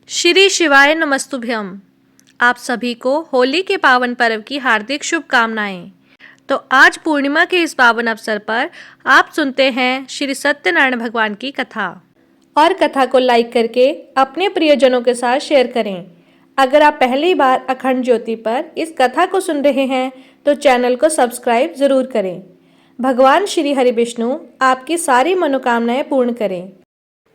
श्री शिवाय नमस्तुभ्यम। आप सभी को होली के पावन पर्व की हार्दिक शुभकामनाएं। तो आज पूर्णिमा के इस पावन अवसर पर आप सुनते हैं श्री सत्यनारायण भगवान की कथा। और कथा को लाइक करके अपने प्रियजनों के साथ शेयर करें। अगर आप पहली बार अखंड ज्योति पर इस कथा को सुन रहे हैं तो चैनल को सब्सक्राइब जरूर करें। भगवान श्री हरि विष्णु आपकी सारी मनोकामनाएं पूर्ण करें।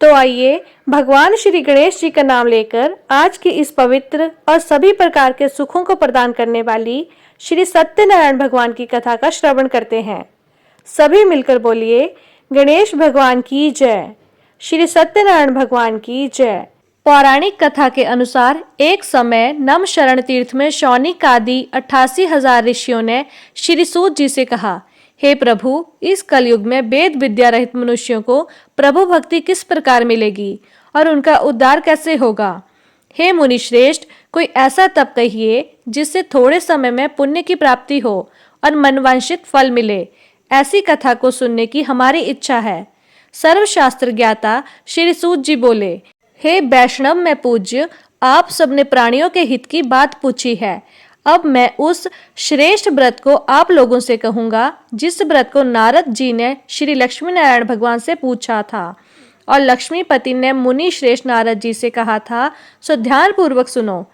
तो आइए भगवान श्री गणेश जी का नाम लेकर आज की इस पवित्र और सभी प्रकार के सुखों को प्रदान करने वाली श्री सत्यनारायण भगवान की कथा का श्रवण करते हैं। सभी मिलकर बोलिए, गणेश भगवान की जय, श्री सत्यनारायण भगवान की जय। पौराणिक कथा के अनुसार एक समय नम शरण तीर्थ में शौनिक आदि 88,000 ऋषियों ने श्री सूत जी से कहा, हे प्रभु, इस कलयुग में वेद विद्या रहित मनुष्यों को प्रभु भक्ति किस प्रकार मिलेगी और उनका उद्धार कैसे होगा। हे मुनि श्रेष्ठ, कोई ऐसा तप कहिए जिससे थोड़े समय में पुण्य की प्राप्ति हो और मनवांछित फल मिले। ऐसी कथा को सुनने की हमारी इच्छा है। सर्वशास्त्र ज्ञाता श्री सूत जी बोले, हे वैष्णव में पूज्य, आप सबने प्राणियों के हित की बात पूछी है। अब मैं उस श्रेष्ठ व्रत को आप लोगों से कहूंगा जिस व्रत को नारद जी ने श्री लक्ष्मी नारायण भगवान से पूछा था और लक्ष्मीपति ने मुनि श्रेष्ठ नारद जी से कहा था। सो ध्यान पूर्वक सुनो।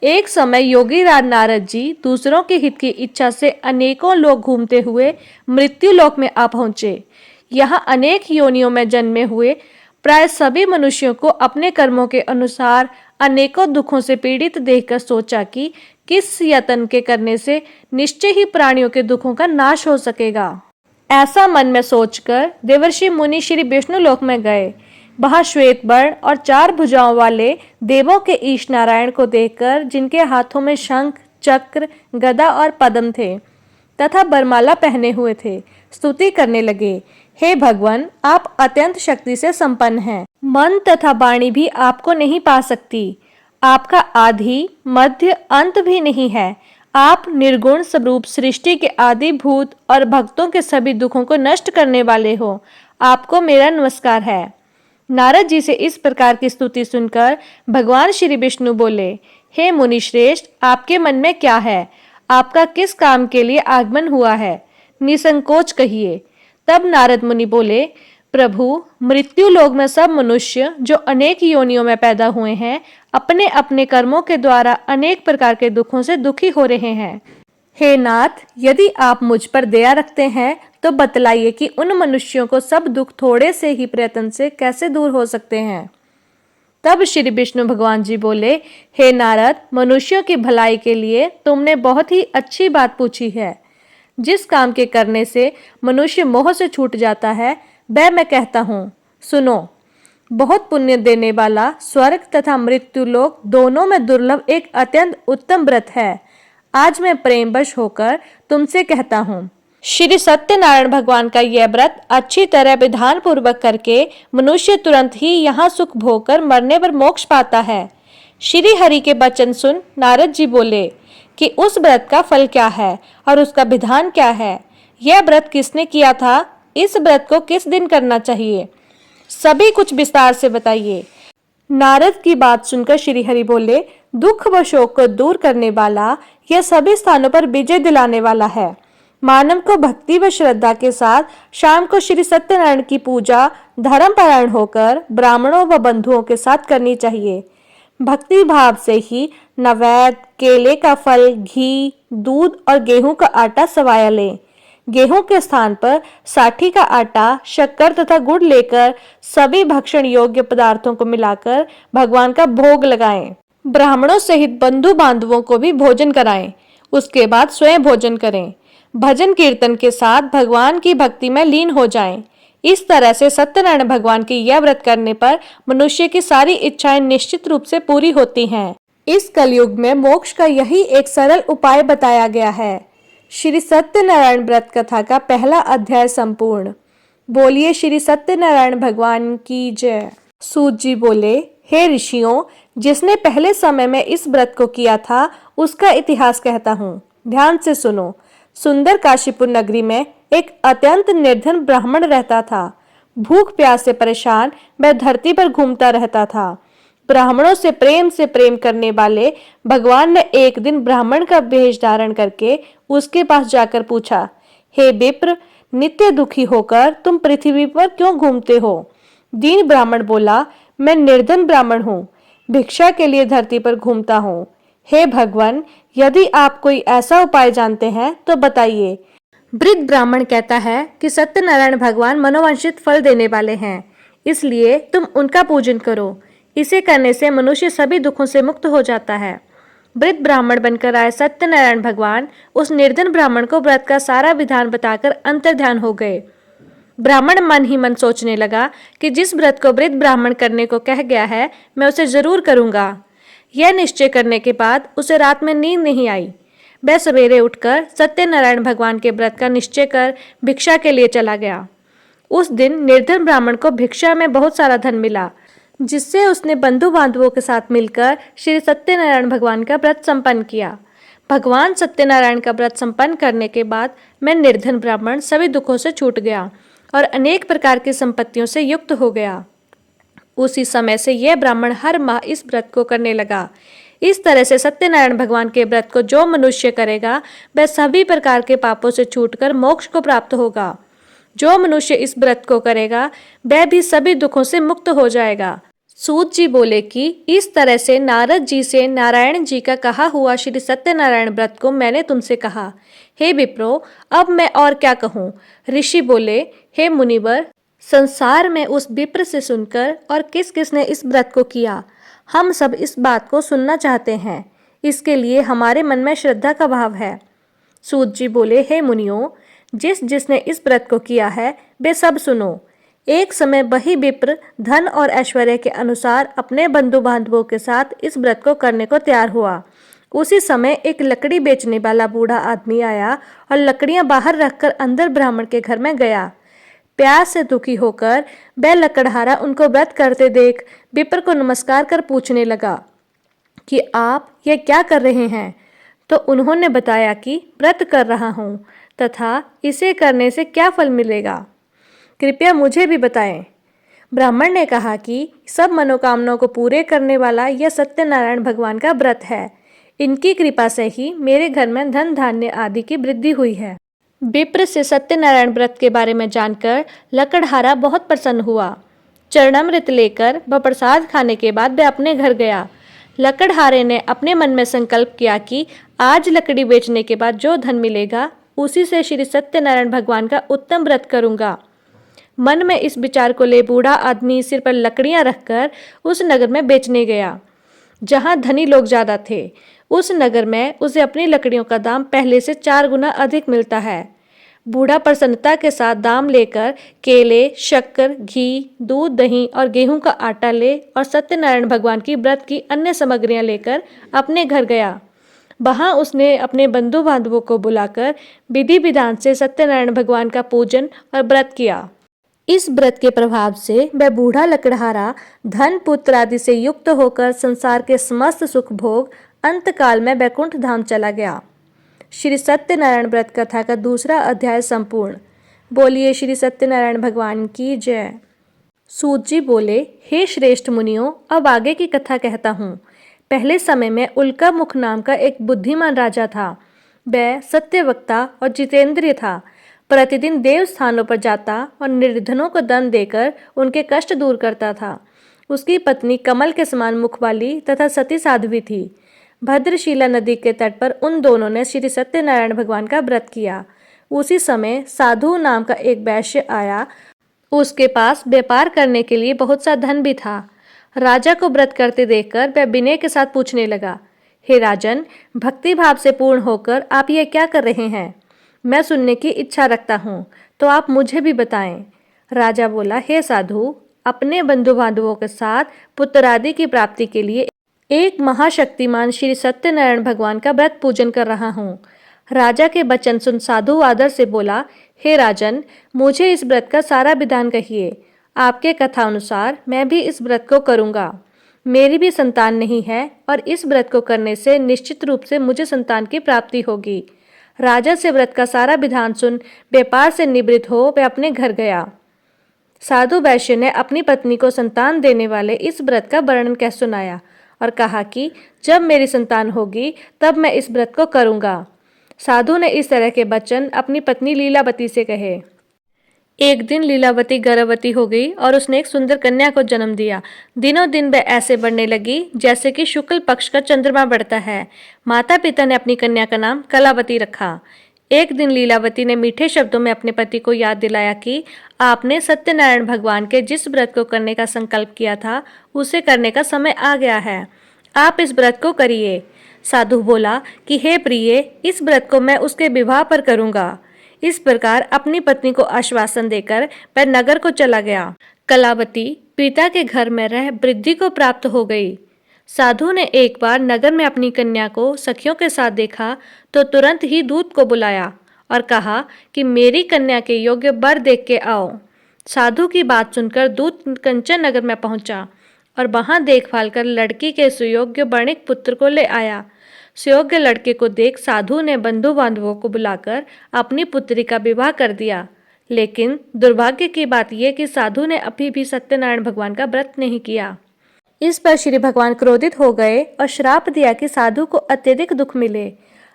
एक समय योगी राज नारद जी दूसरों के हित की इच्छा से अनेकों लोग घूमते हुए मृत्यु लोक में आ पहुंचे। यहाँ अनेक योनियों में जन्मे हुए प्राय सभी मनुष्यों को अपने कर्मों के अनुसार अनेकों दुखों से पीड़ित देखकर सोचा कि किस यत्न के करने से निश्चय ही प्राणियों के दुखों का नाश हो सकेगा। ऐसा मन में सोचकर देवर्षि मुनि श्री विष्णु लोक में गए। वहां श्वेत वर्ण और 4 भुजाओं वाले देवों के ईश नारायण को देखकर, जिनके हाथों में शंख, चक्र, गदा और पद्म थे तथा बरमाला पहने हुए थे, स्तुति करने लगे। हे भगवान, आप अत्यंत शक्ति से संपन्न हैं। मन तथा वाणी भी आपको नहीं पा सकती। आपका आदि मध्य अंत भी नहीं है। आप निर्गुण स्वरूप सृष्टि के आदि भूत और भक्तों के सभी दुखों को नष्ट करने वाले हो। आपको मेरा नमस्कार है। नारद जी से इस प्रकार की स्तुति सुनकर भगवान श्री विष्णु बोले, हे मुनि श्रेष्ठ, आपके मन में क्या है? आपका किस काम के लिए आगमन हुआ है? निसंकोच कहिए। तब नारद मुनि बोले, प्रभु, मृत्यु लोक में सब मनुष्य जो अनेक योनियों में पैदा हुए हैं, अपने अपने कर्मों के द्वारा अनेक प्रकार के दुखों से दुखी हो रहे हैं। हे नाथ, यदि आप मुझ पर दया रखते हैं तो बतलाइए कि उन मनुष्यों को सब दुख थोड़े से ही प्रयत्न से कैसे दूर हो सकते हैं। तब श्री विष्णु भगवान जी बोले, हे नारद, मनुष्यों की भलाई के लिए तुमने बहुत ही अच्छी बात पूछी है। जिस काम के करने से मनुष्य मोह से छूट जाता है वह मैं कहता हूँ, सुनो। बहुत पुण्य देने वाला स्वर्ग तथा मृत्यु लोक दोनों में दुर्लभ एक अत्यंत उत्तम व्रत है। आज मैं प्रेमवश होकर तुमसे कहता हूँ। श्री सत्यनारायण भगवान का यह व्रत अच्छी तरह विधान पूर्वक करके मनुष्य तुरंत ही यहाँ सुख भोग कर मरने पर मोक्ष पाता है। श्री हरि के वचन सुन नारद जी बोले कि उस व्रत का फल क्या है और उसका विधान क्या है। यह व्रत किसने किया था? इस व्रत को किस दिन करना चाहिए? सभी कुछ विस्तार से बताइए। नारद की बात सुनकर श्री हरि बोले, दुख व शोक को दूर करने वाला, यह सभी स्थानों पर विजय दिलाने वाला है। मानव को भक्ति व श्रद्धा के साथ शाम को श्री सत्यनारायण की पूजा धर्मपरायण होकर ब्राह्मणों व बंधुओं के साथ करनी चाहिए। भक्ति भाव से ही नैवेद्य, केले का फल, घी, दूध और गेहूं का आटा सवाया लें। गेहूं के स्थान पर साठी का आटा, शक्कर तथा गुड़ लेकर सभी भक्षण योग्य पदार्थों को मिलाकर भगवान का भोग लगाएं। ब्राह्मणों सहित बंधु बांधवों को भी भोजन कराएं। उसके बाद स्वयं भोजन करें। भजन कीर्तन के साथ भगवान की भक्ति में लीन हो जाएं। इस तरह से सत्यनारायण भगवान की यह व्रत करने पर मनुष्य की सारी इच्छाएं निश्चित रूप से पूरी होती हैं। इस कलयुग में मोक्ष का यही एक सरल उपाय बताया गया है। श्री सत्यनारायण व्रत कथा का पहला अध्याय संपूर्ण। बोलिए श्री सत्यनारायण भगवान की जय। सूत जी बोले, हे ऋषियों, जिसने पहले समय में इस व्रत को किया था उसका इतिहास कहता हूँ। ध्यान से सुनो। सुंदर काशीपुर नगरी में एक अत्यंत निर्धन ब्राह्मण रहता था। भूख प्यास से परेशान वह धरती पर घूमता रहता था। ब्राह्मणों से प्रेम करने वाले भगवान ने एक दिन ब्राह्मण का वेश धारण करके उसके पास जाकर पूछा, हे विप्र, नित्य दुखी होकर तुम पृथ्वी पर क्यों घूमते हो? दीन ब्राह्मण बोला, मैं निर्धन ब्राह्मण हूँ, भिक्षा के लिए धरती पर घूमता हूँ। हे भगवान, यदि आप कोई ऐसा उपाय जानते हैं तो बताइए। वृद्ध ब्राह्मण कहता है कि सत्यनारायण भगवान मनोवांछित फल देने वाले हैं, इसलिए तुम उनका पूजन करो। इसे करने से मनुष्य सभी दुखों से मुक्त हो जाता है। वृद्ध ब्राह्मण बनकर आए सत्यनारायण भगवान उस निर्धन ब्राह्मण को व्रत का सारा विधान बताकर अंतर्ध्यान हो गए। ब्राह्मण मन ही मन सोचने लगा कि जिस व्रत को वृद्ध ब्राह्मण करने को कह गया है, मैं उसे जरूर करूंगा। यह निश्चय करने के बाद उसे रात में नींद नहीं आई। वह सवेरे उठकर सत्यनारायण भगवान के व्रत का निश्चय कर भिक्षा के लिए चला गया। उस दिन निर्धन ब्राह्मण को भिक्षा में बहुत सारा धन मिला, जिससे उसने बंधु बांधवों के साथ मिलकर श्री सत्यनारायण भगवान का व्रत संपन्न किया। भगवान सत्यनारायण का व्रत संपन्न करने के बाद मैं निर्धन ब्राह्मण सभी दुखों से छूट गया और अनेक प्रकार की संपत्तियों से युक्त हो गया। उसी समय से यह ब्राह्मण हर माह इस व्रत को करने लगा। इस तरह से सत्यनारायण भगवान के व्रत को जो मनुष्य करेगा वह सभी प्रकार के पापों से छूटकर मोक्ष को प्राप्त होगा। जो मनुष्य इस व्रत को करेगा वह भी सभी दुखों से मुक्त हो जाएगा। सूत जी बोले कि इस तरह से नारद जी से नारायण जी का कहा हुआ श्री सत्यनारायण व्रत को मैंने तुमसे कहा। हे विप्रो, अब मैं और क्या कहूँ? ऋषि बोले, हे मुनिवर, संसार में उस विप्र से सुनकर और किस किसने इस व्रत को किया, हम सब इस बात को सुनना चाहते हैं। इसके लिए हमारे मन में श्रद्धा का भाव है। सूत जी बोले, हे मुनियों, जिस जिसने इस व्रत को किया है वे सब सुनो। एक समय वही विप्र धन और ऐश्वर्य के अनुसार अपने बंधु बांधवों के साथ इस व्रत को करने को तैयार हुआ। उसी समय एक लकड़ी बेचने वाला बूढ़ा आदमी आया और लकड़ियां बाहर रखकर अंदर ब्राह्मण के घर में गया। प्यास से दुखी होकर वह लकड़हारा उनको व्रत करते देख विप्र को नमस्कार कर पूछने लगा कि आप ये क्या कर रहे हैं? तो उन्होंने बताया कि व्रत कर रहा हूँ तथा इसे करने से क्या फल मिलेगा, कृपया मुझे भी बताएं। ब्राह्मण ने कहा कि सब मनोकामनाओं को पूरे करने वाला यह सत्यनारायण भगवान का व्रत है। इनकी कृपा से ही मेरे घर में धन धान्य आदि की वृद्धि हुई है। विप्र से सत्यनारायण व्रत के बारे में जानकर लकड़हारा बहुत प्रसन्न हुआ। चरणामृत लेकर व प्रसाद खाने के बाद वह अपने घर गया। लकड़हारे ने अपने मन में संकल्प किया कि आज लकड़ी बेचने के बाद जो धन मिलेगा उसी से श्री सत्यनारायण भगवान का उत्तम व्रत करूंगा। मन में इस विचार को ले बूढ़ा आदमी सिर पर लकड़ियां रखकर उस नगर में बेचने गया जहां धनी लोग ज्यादा थे। उस नगर में उसे अपनी लकड़ियों का दाम पहले से 4 गुना अधिक मिलता है। बूढ़ा प्रसन्नता के साथ दाम लेकर केले, शक्कर, घी, दूध, दही और गेहूं का आटा ले और सत्यनारायण भगवान की व्रत की अन्य सामग्रियां लेकर अपने घर गया। वहां उसने अपने बंधु बांधवों को बुलाकर विधि विधान से सत्यनारायण भगवान का पूजन और व्रत किया। इस व्रत के प्रभाव से वह बूढ़ा लकड़हारा धन पुत्र आदि से युक्त होकर संसार के समस्त सुख भोग अंतकाल में वैकुंठ धाम चला गया। श्री सत्यनारायण व्रत कथा का दूसरा अध्याय संपूर्ण। बोलिए श्री सत्यनारायण भगवान की जय। सूत जी बोले, हे श्रेष्ठ मुनियों, अब आगे की कथा कहता हूँ। पहले समय में उल्का मुख नाम का एक बुद्धिमान राजा था। वह सत्यवक्ता और जितेंद्रिय था। प्रतिदिन देव स्थानों पर जाता और निर्धनों को दान देकर उनके कष्ट दूर करता था। उसकी पत्नी कमल के समान मुख वाली तथा सती साध्वी थी। भद्रशिला नदी के तट पर उन दोनों ने श्री सत्यनारायण भगवान का व्रत किया। उसी समय साधु नाम का एक वैश्य आया। उसके पास व्यापार करने के लिए बहुत सा धन भी था। राजा को व्रत करते देखकर वह विनय के साथ पूछने लगा, हे राजन, भक्ति भाव से पूर्ण होकर आप ये क्या कर रहे हैं? मैं सुनने की इच्छा रखता हूँ, तो आप मुझे भी बताएं। राजा बोला, हे साधु, अपने बंधु बांधवों के साथ पुत्र आदि की प्राप्ति के लिए एक महाशक्तिमान श्री सत्यनारायण भगवान का व्रत पूजन कर रहा हूँ। राजा के वचन सुन साधु आदर से बोला, हे राजन, मुझे इस व्रत का सारा विधान कहिए। आपके कथा अनुसार मैं भी इस व्रत को करूँगा। मेरी भी संतान नहीं है और इस व्रत को करने से निश्चित रूप से मुझे संतान की प्राप्ति होगी। राजा से व्रत का सारा विधान सुन व्यापार से निवृत्त हो वह अपने घर गया। साधु वैश्य ने अपनी पत्नी को संतान देने वाले इस व्रत का वर्णन कह सुनाया और कहा कि जब मेरी संतान होगी तब मैं इस व्रत को करूंगा। साधु ने इस तरह के वचन अपनी पत्नी लीलावती से कहे। एक दिन लीलावती गर्भवती हो गई और उसने एक सुंदर कन्या को जन्म दिया। दिनों दिन वह ऐसे बढ़ने लगी जैसे कि शुक्ल पक्ष का चंद्रमा बढ़ता है। माता पिता ने अपनी कन्या का नाम कलावती रखा। एक दिन लीलावती ने मीठे शब्दों में अपने पति को याद दिलाया कि आपने सत्यनारायण भगवान के जिस व्रत को करने का संकल्प किया था उसे करने का समय आ गया है। आप इस व्रत को करिए। साधु बोला कि हे प्रिय, इस व्रत को मैं उसके विवाह पर करूंगा। इस प्रकार अपनी पत्नी को आश्वासन देकर वह नगर को चला गया। कलावती पिता के घर में रह वृद्धि को प्राप्त हो गई। साधु ने एक बार नगर में अपनी कन्या को सखियों के साथ देखा तो तुरंत ही दूत को बुलाया और कहा कि मेरी कन्या के योग्य वर देख के आओ। साधु की बात सुनकर दूत कंचन नगर में पहुंचा और वहां देखभाल कर लड़की के सुयोग्य वणिक पुत्र को ले आया। सुयोग्य लड़के को देख साधु ने बंधु बांधवों को बुलाकर अपनी पुत्री का विवाह कर दिया। लेकिन दुर्भाग्य की बात यह कि साधु ने अभी भी सत्यनारायण भगवान का व्रत नहीं किया। इस पर श्री भगवान क्रोधित हो गए और श्राप दिया कि साधु को अत्यधिक दुख मिले।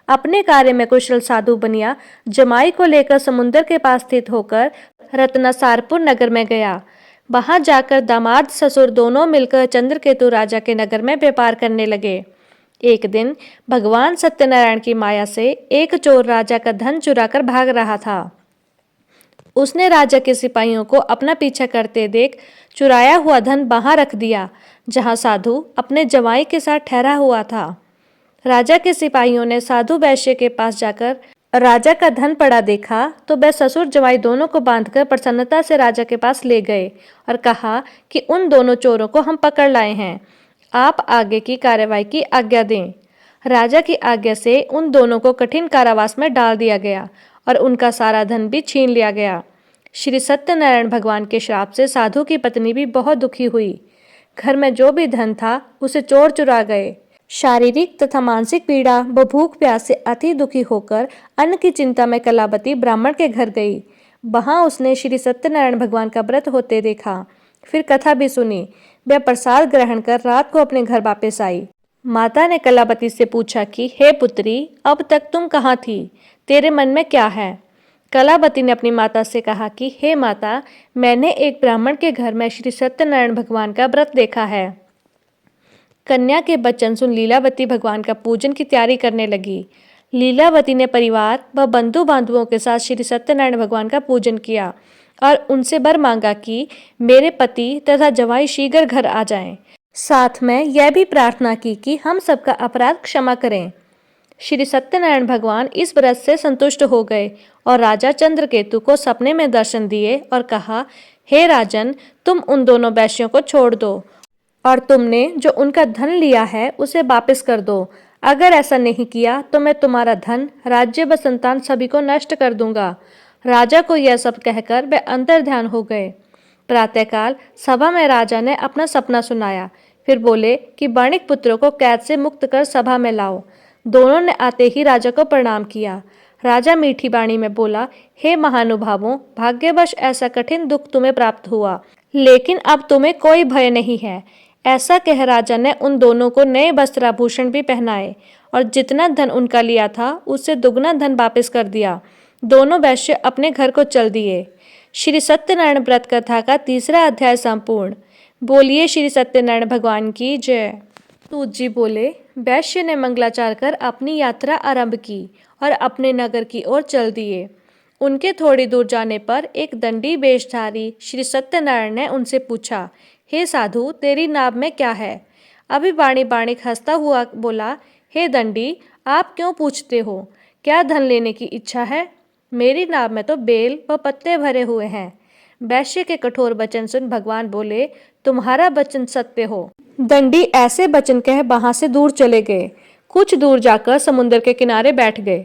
अपने कार्य में कुशल साधु बनिया जमाई को लेकर समुद्र के पास स्थित होकर रत्नासारपुर नगर में गया। वहां जाकर दामाद ससुर दोनों मिलकर चंद्रकेतु राजा के नगर में व्यापार करने लगे। एक दिन भगवान सत्यनारायण की माया से एक चोर राजा का धन चुराकर भाग रहा था। उसने राजा के सिपाहियों को अपना पीछा करते देख चुराया हुआ धन वहां रख दिया जहां साधु अपने जवाई के साथ ठहरा हुआ था। राजा के सिपाहियों ने साधु वैश्य के पास जाकर राजा का धन पड़ा देखा तो वह ससुर जवाई दोनों को बांधकर प्रसन्नता से राजा के पास ले गए और कहा कि उन दोनों चोरों को हम पकड़ लाए हैं, आप आगे की कार्रवाई की आज्ञा दें। राजा की आज्ञा से उन दोनों को कठिन कारावास में डाल दिया गया और उनका सारा धन भी छीन लिया गया। श्री सत्यनारायण भगवान के श्राप से साधु की पत्नी भी बहुत दुखी हुई। घर में जो भी धन था उसे चोर चुरा गए। शारीरिक तथा मानसिक पीड़ा व भूख प्यास से अति दुखी होकर अन्न की चिंता में कलावती ब्राह्मण के घर गई। वहां उसने श्री सत्यनारायण भगवान का व्रत होते देखा, फिर कथा भी सुनी। वह प्रसाद ग्रहण कर रात को अपने घर वापस आई। माता ने कलावती से पूछा कि हे पुत्री, अब तक तुम कहाँ थी? तेरे मन में क्या है? कलावती ने अपनी माता से कहा कि हे माता, मैंने एक ब्राह्मण के घर में श्री सत्यनारायण भगवान का व्रत देखा है। कन्या के वचन सुन लीलावती भगवान का पूजन की तैयारी करने लगी। लीलावती ने परिवार व बंधु बांधवों के साथ श्री सत्यनारायण भगवान का पूजन किया और उनसे वर मांगा कि मेरे पति तथा जवाई शीघ्र घर आ जाएं। साथ में यह भी प्रार्थना की कि हम सबका अपराध क्षमा करें। श्री सत्यनारायण भगवान इस व्रत से संतुष्ट हो गए और राजा चंद्रकेतु को सपने में दर्शन दिए और कहा, हे राजन, तुम उन दोनों वैश्यों को छोड़ दो और तुमने जो उनका धन लिया है उसे वापस कर दो। अगर ऐसा नहीं किया तो मैं तुम्हारा धन, राज्य व संतान सभी को नष्ट कर दूंगा। राजा को यह सब कहकर वे अंतर ध्यान हो गए। प्रातःकाल सभा में राजा ने अपना सपना सुनाया, फिर बोले कि वणिक पुत्रों को कैद से मुक्त कर सभा में लाओ। दोनों ने आते ही राजा को प्रणाम किया। राजा मीठी वाणी में बोला, हे महानुभावों, भाग्यवश ऐसा कठिन दुख तुम्हें प्राप्त हुआ, लेकिन अब तुम्हें कोई भय नहीं है। ऐसा कह राजा ने उन दोनों को नए वस्त्राभूषण भी पहनाए और जितना धन उनका लिया था उससे दुगना धन वापस कर दिया। दोनों वैश्य अपने घर को चल दिए। श्री सत्यनारायण व्रत कथा का तीसरा अध्याय संपूर्ण। बोलिए श्री सत्यनारायण भगवान की जय। सूत जी बोले, वैश्य ने मंगलाचार कर अपनी यात्रा आरंभ की और अपने नगर की ओर चल दिए। उनके थोड़ी दूर जाने पर एक दंडी वेशधारी श्री सत्यनारायण ने उनसे पूछा, हे साधु, तेरी नाव में क्या है? अभी बाणी बाणिक हंसता हुआ बोला, हे दंडी, आप क्यों पूछते हो? क्या धन लेने की इच्छा है? मेरी नाव में तो बेल व पत्ते भरे हुए हैं। वैश्य के कठोर वचन सुन भगवान बोले, तुम्हारा वचन सत्य हो। दंडी ऐसे वचन कह वहां से दूर चले गए। कुछ दूर जाकर समुद्र के किनारे बैठ गए।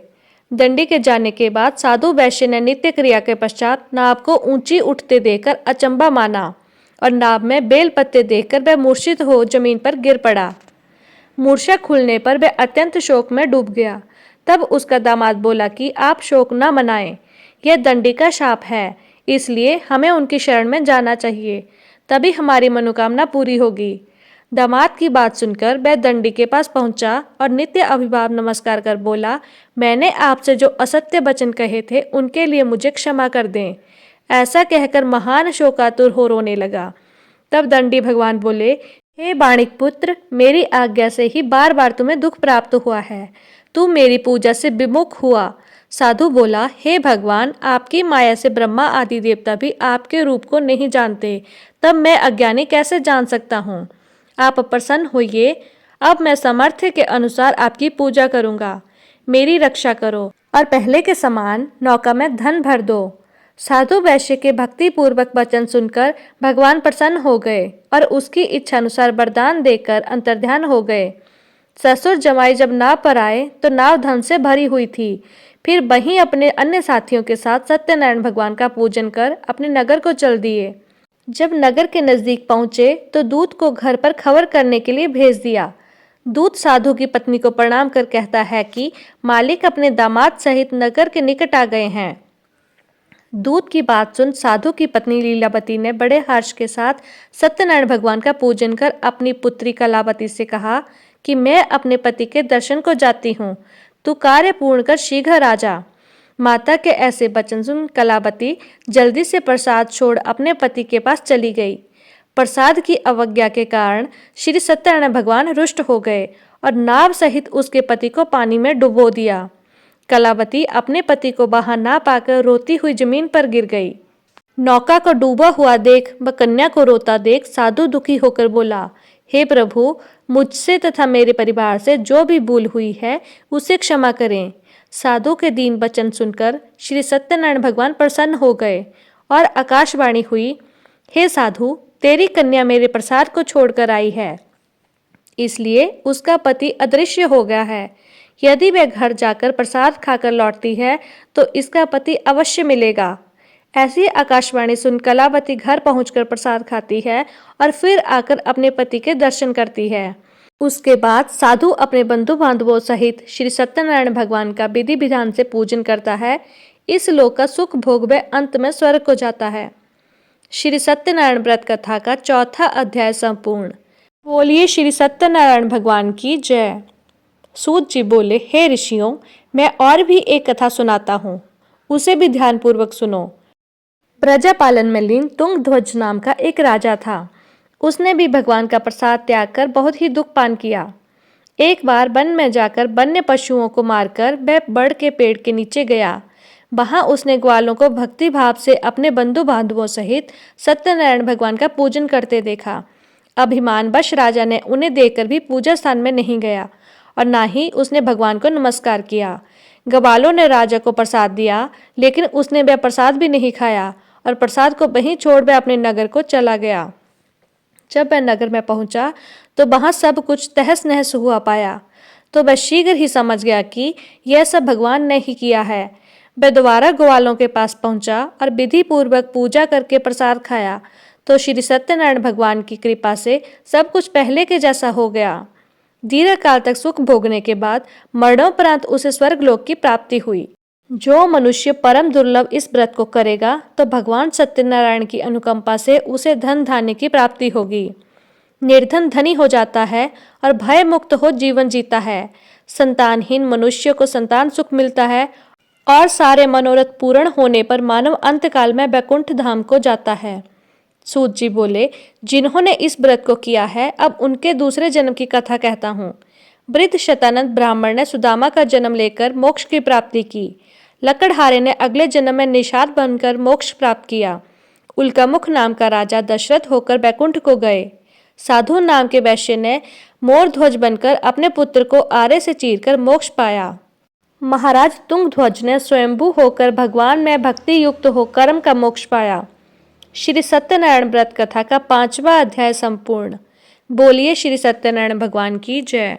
दंडी के जाने के बाद साधु वैश्य ने नित्य क्रिया के पश्चात नाव को ऊंची उठते देखकर अचंबा माना और नाव में बेल पत्ते देखकर वह मूर्छित हो जमीन पर गिर पड़ा। मूर्छा खुलने पर वह अत्यंत शोक में डूब गया। तब उसका दामाद बोला कि आप शोक न मनाएं, यह दंडी का शाप है, इसलिए हमें उनकी शरण में जाना चाहिए, तभी हमारी मनोकामना पूरी होगी। दामाद की बात सुनकर वह दंडी के पास पहुंचा और नित्य अभिभाव नमस्कार कर बोला, मैंने आपसे जो असत्य वचन कहे थे उनके लिए मुझे क्षमा कर दें। ऐसा कहकर महान शोकातुर हो रोने लगा। तब दंडी भगवान बोले, हे बाणिक पुत्र, मेरी आज्ञा से ही बार बार तुम्हें दुख प्राप्त हुआ है। तू मेरी पूजा से विमुख हुआ। साधु बोला, हे भगवान, आपकी माया से ब्रह्मा आदि देवता भी आपके रूप को नहीं जानते, तब मैं अज्ञानी कैसे जान सकता हूँ। आप प्रसन्न होइए, अब मैं सामर्थ्य के अनुसार आपकी पूजा करूँगा। मेरी रक्षा करो और पहले के समान नौका में धन भर दो। साधु वैश्य के भक्ति पूर्वक वचन सुनकर भगवान प्रसन्न हो गए और उसकी इच्छा अनुसार वरदान देकर अंतर्ध्यान हो गए। ससुर जमाई जब नाव पर आए तो नाव धन से भरी हुई थी। फिर वहीं अपने अन्य साथियों के साथ सत्यनारायण भगवान का पूजन कर अपने नगर को चल दिए। जब नगर के नजदीक पहुंचे तो दूत को घर पर खबर करने के लिए भेज दिया। दूत साधु की पत्नी को प्रणाम कर कहता है कि मालिक अपने दामाद सहित नगर के निकट आ गए हैं। दूत की बात सुन साधु की पत्नी लीलावती ने बड़े हर्ष के साथ सत्यनारायण भगवान का पूजन कर अपनी पुत्री कलावती से कहा कि मैं अपने पति के दर्शन को जाती हूँ, तू कार्य पूर्ण कर शीघ्र आ जा। माता के ऐसे वचन सुन कलावती जल्दी से प्रसाद छोड़ अपने पति के पास चली गई। प्रसाद की अवज्ञा के कारण श्री सत्यनारायण भगवान रुष्ट हो गए और नाव सहित उसके पति को पानी में डुबो दिया। कलावती अपने पति को बाहर ना पाकर रोती हुई जमीन पर गिर गई। नौका को डूबा हुआ देख व कन्या को रोता देख साधु दुखी होकर बोला, हे प्रभु, मुझसे तथा मेरे परिवार से जो भी भूल हुई है उसे क्षमा करें। साधु के दीन वचन सुनकर श्री सत्यनारायण भगवान प्रसन्न हो गए और आकाशवाणी हुई, हे साधु, तेरी कन्या मेरे प्रसाद को छोड़कर आई है, इसलिए उसका पति अदृश्य हो गया है। यदि वह घर जाकर प्रसाद खाकर लौटती है तो इसका पति अवश्य मिलेगा। ऐसी आकाशवाणी सुन कलावती घर पहुंचकर प्रसाद खाती है और फिर आकर अपने पति के दर्शन करती है। उसके बाद साधु अपने बंधु बांधवों सहित श्री सत्यनारायण भगवान का विधि विधान से पूजन करता है। इस लोक का सुख भोग व अंत में स्वर्ग को जाता है। श्री सत्यनारायण व्रत कथा का चौथा अध्याय संपूर्ण। बोलिए श्री सत्यनारायण भगवान की जय। सूत जी बोले, हे ऋषियों, मैं और भी एक कथा सुनाता हूँ, उसे भी ध्यानपूर्वक सुनो। प्रजापालन में लीन तुंगध्वज नाम का एक राजा था। उसने भी भगवान का प्रसाद त्याग कर बहुत ही दुख पान किया। एक बार वन में जाकर वन्य पशुओं को मारकर वह बड़ के पेड़ के नीचे गया। वहां उसने ग्वालों को भक्ति भाव से अपने बंधु बांधवों सहित सत्यनारायण भगवान का पूजन करते देखा। अभिमानवश राजा ने उन्हें देखकर भी पूजा स्थान में नहीं गया और ना ही उसने भगवान को नमस्कार किया। ग्वालों ने राजा को प्रसाद दिया, लेकिन उसने वह प्रसाद भी नहीं खाया और प्रसाद को वहीं छोड़ वह अपने नगर को चला गया। जब वह नगर में पहुंचा तो वहां सब कुछ तहस नहस हुआ पाया, तो वह शीघ्र ही समझ गया कि यह सब भगवान ने ही किया है। वह दोबारा ग्वालों के पास पहुंचा और विधि पूर्वक पूजा करके प्रसाद खाया, तो श्री सत्यनारायण भगवान की कृपा से सब कुछ पहले के जैसा हो गया। दीर्घ काल तक सुख भोगने के बाद मरणोपरांत उसे स्वर्गलोक की प्राप्ति हुई। जो मनुष्य परम दुर्लभ इस व्रत को करेगा तो भगवान सत्यनारायण की अनुकंपा से उसे धन धान्य की प्राप्ति होगी। निर्धन धनी हो जाता है और भय मुक्त हो जीवन जीता है। संतानहीन मनुष्य को संतान सुख मिलता है और सारे मनोरथ पूर्ण होने पर मानव अंतकाल में वैकुंठ धाम को जाता है। सूत जी बोले, जिन्होंने इस व्रत को किया है, अब उनके दूसरे जन्म की कथा कहता हूँ। वृद्ध शतानंद ब्राह्मण ने सुदामा का जन्म लेकर मोक्ष की प्राप्ति की। लकड़हारे ने अगले जन्म में निषाद बनकर मोक्ष प्राप्त किया। उल्कामुख नाम का राजा दशरथ होकर वैकुंठ को गए। साधु नाम के वैश्य ने मोर ध्वज बनकर अपने पुत्र को आरे से चीरकर मोक्ष पाया। महाराज तुंगध्वज ने स्वयंभू होकर भगवान में भक्ति युक्त हो कर्म का मोक्ष पाया। श्री सत्यनारायण व्रत कथा का 5वां अध्याय संपूर्ण। बोलिए श्री सत्यनारायण भगवान की जय।